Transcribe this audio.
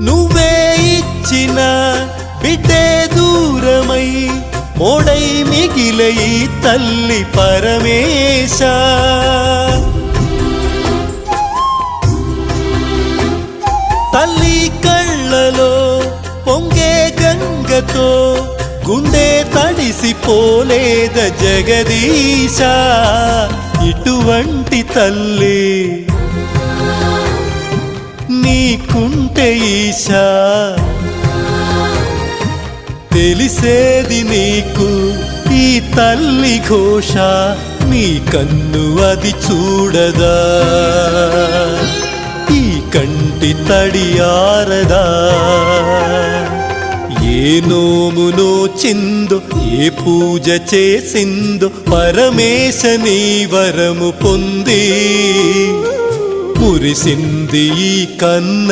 నువ్వే ఇచ్చిన బిడ్డే దూరమై మోడై మిగిలే ఈ తల్లి పరమేశ. తల్లి కళ్ళలో పొంగే గంగతో గుండె తడిసిపోలేద జగదీశ. ఇటువంటి తల్లి నీకుంటే ఈశా, తెలిసేది నీకు ఈ తల్లి ఘోష. నీ కన్ను అది చూడదా, ఈ కంటి తడి ఆరదా. ఏ నోమునో చిందో, ఏ పూజ చేసిందో పరమేశ నీ వరము పొంది మురిసింది ఈ కన్న